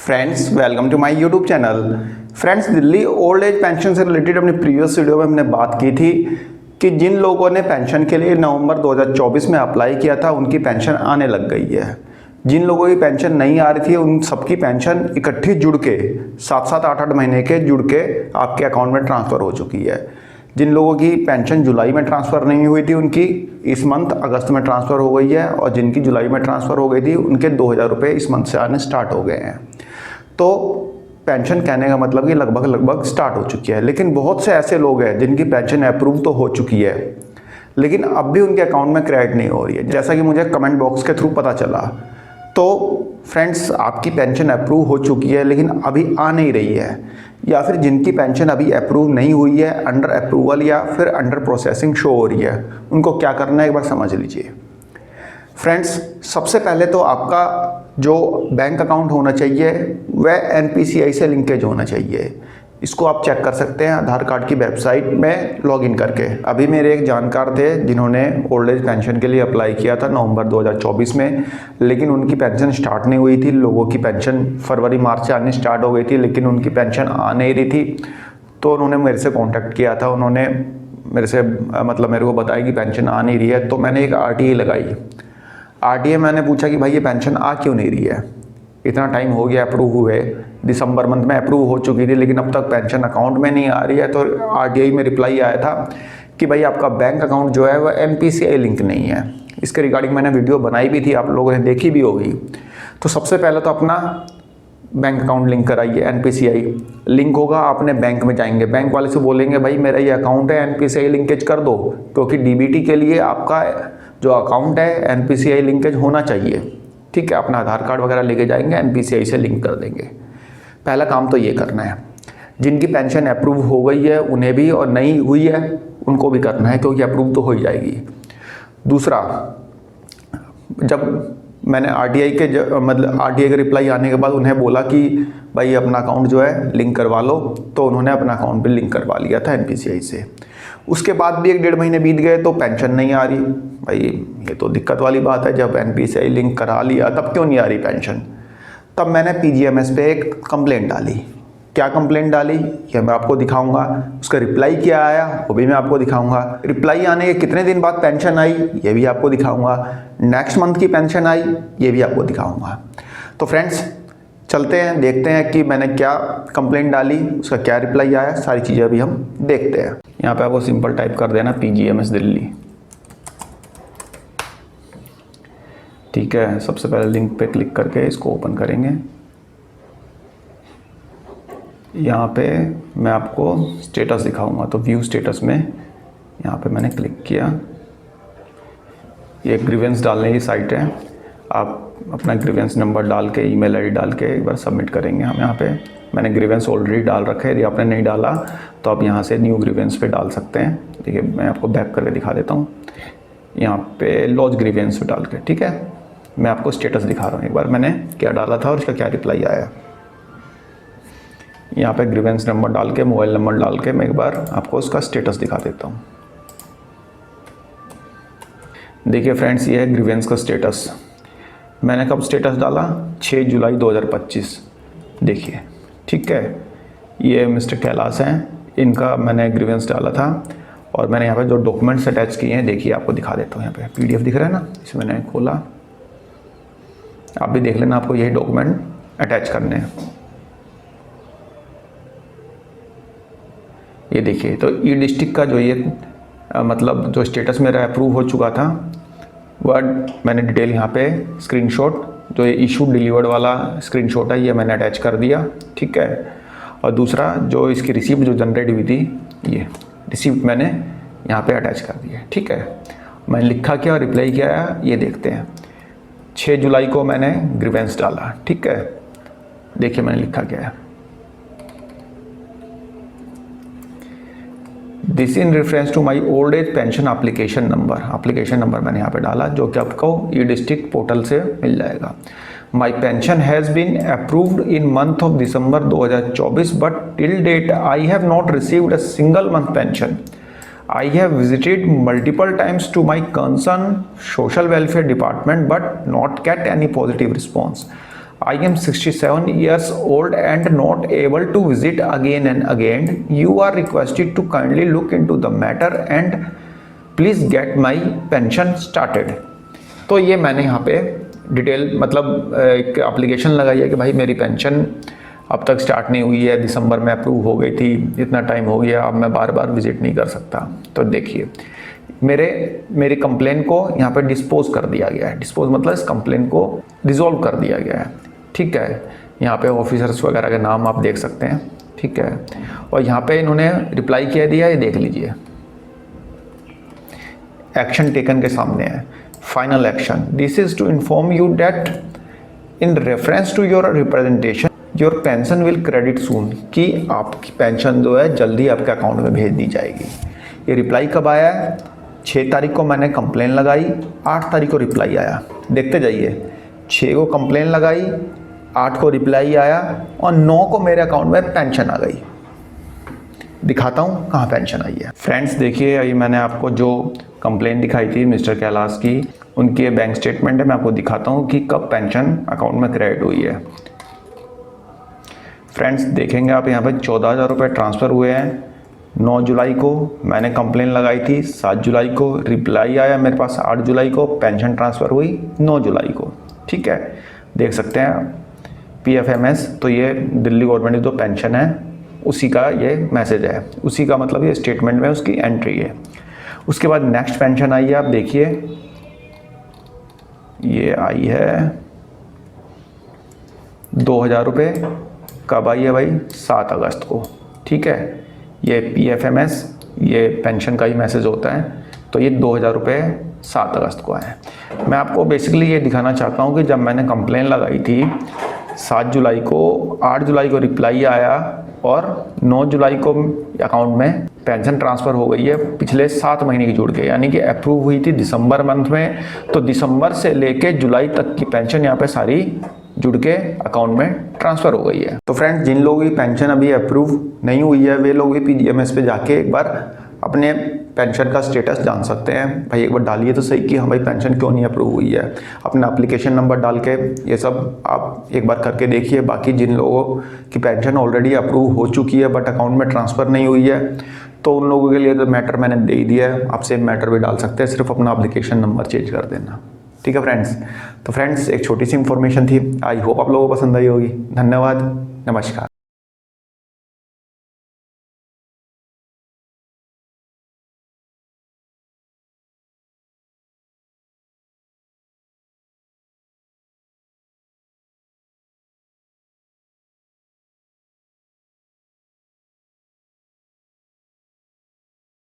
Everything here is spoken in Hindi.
Friends welcome to my YouTube channel. Friends, Delhi old age pension से रिलेटेड अपनी प्रीवियस वीडियो में हमने बात की थी कि जिन लोगों ने पेंशन के लिए नवंबर 2024 में अप्लाई किया था उनकी पेंशन आने लग गई है। जिन लोगों की पेंशन नहीं आ रही थी उन सबकी पेंशन इकट्ठी जुड़ के 7-7, 8-8 महीने के जुड़ के आपके अकाउंट में ट्रांसफ़र हो चुकी है। जिन लोगों की पेंशन जुलाई में ट्रांसफ़र नहीं हुई थी उनकी इस मंथ अगस्त में ट्रांसफ़र हो गई है, और जिनकी जुलाई में ट्रांसफ़र हो गई थी उनके 2000 रुपये इस मंथ से आने स्टार्ट हो गए हैं। तो पेंशन कहने का मतलब कि लगभग स्टार्ट हो चुकी है। लेकिन बहुत से ऐसे लोग हैं जिनकी पेंशन अप्रूव तो हो चुकी है लेकिन अब भी उनके अकाउंट में क्रेडिट नहीं हो रही है, जैसा कि मुझे कमेंट बॉक्स के थ्रू पता चला। तो फ्रेंड्स, आपकी पेंशन अप्रूव हो चुकी है लेकिन अभी आ नहीं रही है, या फिर जिनकी पेंशन अभी अप्रूव नहीं हुई है, अंडर अप्रूवल या फिर अंडर प्रोसेसिंग शो हो रही है, उनको क्या करना है एक बार समझ लीजिए। फ्रेंड्स, सबसे पहले तो आपका जो बैंक अकाउंट होना चाहिए वह NPCI से लिंकेज होना चाहिए। इसको आप चेक कर सकते हैं आधार कार्ड की वेबसाइट में लॉगिन करके। अभी मेरे एक जानकार थे जिन्होंने ओल्ड एज पेंशन के लिए अप्लाई किया था नवंबर 2024 में, लेकिन उनकी पेंशन स्टार्ट नहीं हुई थी। लोगों की पेंशन फरवरी मार्च से आनी स्टार्ट हो गई थी लेकिन उनकी पेंशन आ नहीं रही थी। तो उन्होंने मेरे से कॉन्टैक्ट किया था, उन्होंने मेरे को बताया कि पेंशन आ नहीं रही है। तो मैंने एक RTA लगाई। RTA मैंने पूछा कि भाई ये पेंशन आ क्यों नहीं रही है, इतना टाइम हो गया अप्रूव हुए, दिसंबर मंथ में अप्रूव हो चुकी थी लेकिन अब तक पेंशन अकाउंट में नहीं आ रही है। तो RTA में रिप्लाई आया था कि भाई आपका बैंक अकाउंट जो है वह NPCI लिंक नहीं है। इसके रिगार्डिंग मैंने वीडियो बनाई भी थी, आप लोगों ने देखी भी होगी। तो सबसे पहले तो अपना बैंक अकाउंट लिंक कराइए। NPCI लिंक होगा, आपने बैंक में जाएंगे, बैंक वाले से बोलेंगे भाई मेरा ये अकाउंट है NPCI लिंकेज कर दो, क्योंकि DBT के लिए आपका जो अकाउंट है NPCI लिंकेज होना चाहिए। ठीक है, अपना आधार कार्ड वगैरह लेके जाएंगे, NPCI से लिंक कर देंगे। पहला काम तो ये करना है। जिनकी पेंशन अप्रूव हो गई है उन्हें भी, और नहीं हुई है उनको भी करना है, क्योंकि अप्रूव तो हो ही जाएगी। दूसरा, जब मैंने RTA के रिप्लाई आने के बाद उन्हें बोला कि भाई अपना अकाउंट जो है लिंक करवा लो, तो उन्होंने अपना अकाउंट भी लिंक करवा लिया था NPCI से। उसके बाद भी 1-1.5 महीने बीत गए तो पेंशन नहीं आ रही। भाई ये तो दिक्कत वाली बात है, जब NPCI लिंक करा लिया तब क्यों नहीं आ रही पेंशन। तब मैंने PGMS पे एक कंप्लेंट डाली। क्या कंप्लेंट डाली ये मैं आपको दिखाऊंगा, उसका रिप्लाई क्या आया वो भी मैं आपको दिखाऊंगा। रिप्लाई आने के कितने दिन बाद पेंशन आई ये भी आपको दिखाऊंगा। नेक्स्ट मंथ की पेंशन आई ये भी आपको दिखाऊंगा। तो फ्रेंड्स, चलते हैं देखते हैं कि मैंने क्या कंप्लेंट डाली, उसका क्या रिप्लाई आया, सारी चीज़ें अभी हम देखते हैं। यहाँ पे आपको सिंपल टाइप कर देना PGMS दिल्ली। ठीक है, सबसे पहले लिंक पे क्लिक करके इसको ओपन करेंगे। यहाँ पे मैं आपको स्टेटस दिखाऊंगा, तो व्यू स्टेटस में यहाँ पे मैंने क्लिक किया। ये ग्रीवेंस डालने की साइट है, आप अपना ग्रीवेंस नंबर डाल के ईमेल ID डाल के एक बार सबमिट करेंगे। हम यहाँ पे मैंने ग्रीवेंस ऑलरेडी डाल रखा है, यदि आपने नहीं डाला तो आप यहाँ से न्यू ग्रीवेंस पे डाल सकते हैं। देखिए मैं आपको बैक करके दिखा देता हूँ, यहाँ पे लॉज ग्रीवेंस पे डाल के। ठीक है, मैं आपको स्टेटस दिखा रहा हूँ एक बार मैंने क्या डाला था और उसका क्या रिप्लाई आया। यहाँ पे ग्रीवेंस नंबर डाल के, मोबाइल नंबर डाल के मैं एक बार आपको उसका स्टेटस दिखा देता हूँ। देखिए फ्रेंड्स, ये है ग्रीवेंस का स्टेटस। मैंने कब स्टेटस डाला, 6 जुलाई 2025। देखिए, ठीक है, ये मिस्टर कैलाश हैं, इनका मैंने ग्रीवेंस डाला था। और मैंने यहाँ पे जो डॉक्यूमेंट्स अटैच किए हैं देखिए आपको दिखा देता हूँ। यहाँ पे PDF दिख रहा है ना, इसे मैंने खोला, आप भी देख लेना, आपको यही डॉक्यूमेंट अटैच करने हैं। ये देखिए, तो E-डिस्ट्रिक्ट का जो ये जो स्टेटस मेरा अप्रूव हो चुका था वह मैंने डिटेल यहाँ पे स्क्रीनशॉट, जो ये इशू डिलीवर्ड वाला स्क्रीनशॉट है, ये मैंने अटैच कर दिया। ठीक है, और दूसरा जो इसकी रिसीप्ट जो जनरेट हुई थी, ये रिसीप्ट मैंने यहाँ पे अटैच कर दिया। ठीक है, मैंने लिखा क्या और रिप्लाई क्या आया ये देखते हैं। 6 जुलाई को मैंने ग्रीवेंस डाला। ठीक है, देखिए मैंने लिखा क्या है, this in reference to my old age pension application number. Application number मैंने यहाँ पे डाला जो कि आपको E-डिस्ट्रिक्ट पोर्टल से मिल जाएगा। My pension has been approved in month of December 2024 but till date I have not received a single month pension. I have visited multiple times to my concerned social welfare department but not get any positive response. I am 67 years old and not able to visit again and again. You are requested to kindly look into the matter and please get my pension started. तो ये मैंने यहाँ पे डिटेल मतलब एक एप्लीकेशन लगाई है कि भाई मेरी पेंशन अब तक स्टार्ट नहीं हुई है, दिसंबर में अप्रूव हो गई थी, इतना टाइम हो गया, अब मैं बार बार विजिट नहीं कर सकता। तो देखिए मेरी कंप्लेन को यहाँ पे डिस्पोज कर दिया गया है। डिस्पोज मतलब इस कंप्लेन को रिजॉल्व कर दिया गया है, ठीक है। यहाँ पे ऑफिसर्स वगैरह के नाम आप देख सकते हैं, ठीक है। और यहाँ पे इन्होंने रिप्लाई किया दिया, ये देख लीजिए, एक्शन टेकन के सामने है। Final action, this is to inform you that in reference to your representation your pension will credit soon, कि आपकी पेंशन जो है जल्दी आपके अकाउंट में भेज दी जाएगी। ये रिप्लाई कब आया है? 6 तारीख को मैंने कंप्लेन लगाई, 8 तारीख को रिप्लाई आया। देखते जाइए, 6 को कंप्लेन लगाई, 8 को रिप्लाई आया और 9 को मेरे अकाउंट में पेंशन आ गई। दिखाता हूँ कहाँ पेंशन आई है। फ्रेंड्स देखिए, अभी मैंने आपको जो कंप्लेन दिखाई थी मिस्टर कैलाश की, उनकी बैंक स्टेटमेंट है, मैं आपको दिखाता हूँ कि कब पेंशन अकाउंट में क्रेडिट हुई है। फ्रेंड्स देखेंगे आप, यहाँ पे 14,000 रुपये ट्रांसफ़र हुए हैं 9 जुलाई को। मैंने कंप्लेन लगाई थी 7 जुलाई को, रिप्लाई आया मेरे पास 8 जुलाई को, पेंशन ट्रांसफ़र हुई 9 जुलाई को, ठीक है। देख सकते हैं PFMS, तो ये दिल्ली गवर्नमेंट की जो पेंशन है उसी का ये मैसेज है, उसी का मतलब ये स्टेटमेंट में उसकी एंट्री है। उसके बाद नेक्स्ट पेंशन आई है, आप देखिए ये आई है 2,000 रुपये। कब आई है भाई? 7 अगस्त को, ठीक है। ये PFMS, ये पेंशन का ही मैसेज होता है, तो ये 2,000 रुपये 7 अगस्त को आए। मैं आपको बेसिकली ये दिखाना चाहता हूँ कि जब मैंने कंप्लेन लगाई थी 7 जुलाई को, 8 जुलाई को रिप्लाई आया और 9 जुलाई को अकाउंट में पेंशन ट्रांसफ़र हो गई है, पिछले 7 महीने की जुड़ के, यानी कि अप्रूव हुई थी दिसंबर मंथ में, तो दिसंबर से लेके जुलाई तक की पेंशन यहाँ पे सारी जुड़ के अकाउंट में ट्रांसफ़र हो गई है। तो फ्रेंड्स, जिन लोगों की पेंशन अभी अप्रूव नहीं हुई है वे लोग भी PGMS पे जाके एक बार अपने पेंशन का स्टेटस जान सकते हैं। भाई एक बार डालिए तो सही कि हाँ भाई पेंशन क्यों नहीं अप्रूव हुई है, अपना एप्लीकेशन नंबर डाल के ये सब आप एक बार करके देखिए। बाकी जिन लोगों की पेंशन ऑलरेडी अप्रूव हो चुकी है बट अकाउंट में ट्रांसफ़र नहीं हुई है, तो उन लोगों के लिए तो मैटर मैंने दे ही दिया है, आप सेम मैटर भी डाल सकते हैं, सिर्फ अपना एप्लीकेशन नंबर चेंज कर देना, ठीक है फ्रेंड्स। तो फ्रेंड्स एक छोटी सी इन्फॉर्मेशन थी, आई होप आप लोगों को पसंद आई होगी। धन्यवाद, नमस्कार।